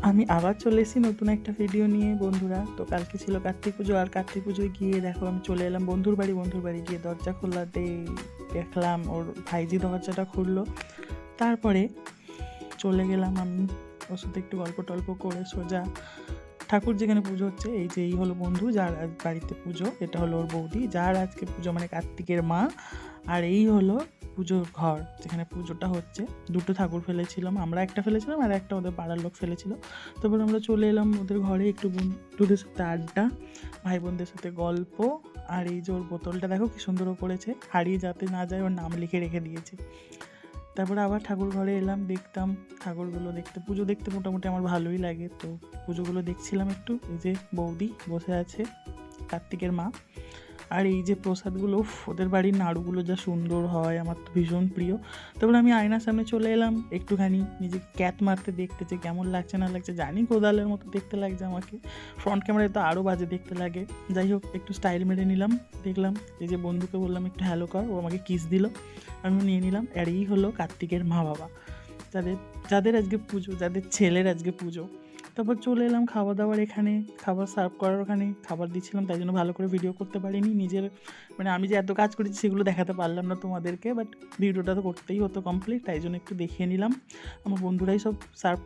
আমি আবার চলে এসেছি নতুন একটা ভিডিও নিয়ে বন্ধুরা। তো কালকে ছিল কার্তিক পুজো, আর কার্তিক পুজোয় গিয়ে দেখো আমি চলে এলাম বন্ধুর বাড়ি গিয়ে দরজা খোলাতেই দেখলাম ওর ভাইজি দরজাটা খুললো। তারপরে চলে গেলাম আমি ওর সাথে একটু গল্প টল্প করে সোজা ঠাকুর যেখানে পুজো হচ্ছে, এই যে এই হলো বন্ধু যার আজ বাড়িতে পুজো, এটা হলো ওর বৌদি যার আজকে পুজো মানে কার্তিকের মা। আর এই হলো পুজোর ঘর যেখানে পুজোটা হচ্ছে। দুটো ঠাকুর ফেলেছিলাম, আমরা একটা ফেলেছিলাম আর একটা ওদের পাড়ার লোক ফেলেছিল। তারপর আমরা চলে এলাম ওদের ঘরে, একটু বন্ধুদের সাথে আড্ডা, ভাই বোনদের সাথে গল্প। আর এই যে ওর বোতলটা দেখো কি সুন্দর করেছে, হারিয়ে যাতে না যায় ওর নাম লিখে রেখে দিয়েছে। তারপরে আবার ঠাকুর ঘরে এলাম, দেখতাম ঠাকুরগুলো দেখতে, পুজো দেখতে মোটামুটি আমার ভালোই লাগে। তো পুজোগুলো দেখছিলাম একটু। এই যে বৌদি বসে আছে, কার্তিকের মা। আর এই যে প্রসাদগুলো, উফ, ওদের বাড়ির নাড়ুগুলো যা সুন্দর হয়, আমার তো ভীষণ প্রিয়। তারপরে আমি আয়নার সামনে চলে এলাম একটুখানি নিজেকে ক্যাত মারতে, দেখতে যে কেমন লাগছে না লাগছে। জানি কোদালের মতো দেখতে লাগছে আমাকে, ফ্রন্ট ক্যামেরায় তো আরও বাজে দেখতে লাগে। যাই হোক একটু স্টাইল মেরে নিলাম। দেখলাম এই যে বন্ধুকে বললাম একটু হ্যালো কর, ও আমাকে কিস দিল, আমিও নিয়ে নিলাম। আর এই হলো কার্তিকের মা বাবা, যাদের যাদের আজকে পুজো, যাদের ছেলের আজকে পুজো। তারপর চলে এলাম খাওয়া দাওয়ার এখানে, খাবার সার্ভ করার ওখানে খাবার দিচ্ছিলাম, তাই জন্য ভালো করে ভিডিও করতে পারিনি। নিজের মানে আমি যে এত কাজ করেছি সেগুলো দেখাতে পারলাম না তোমাদেরকে, বাট ভিডিওটা তো করতেই হতো কমপ্লিট, তাই জন্য একটু দেখিয়ে নিলাম। আমার বন্ধুরাই সব সার্ভ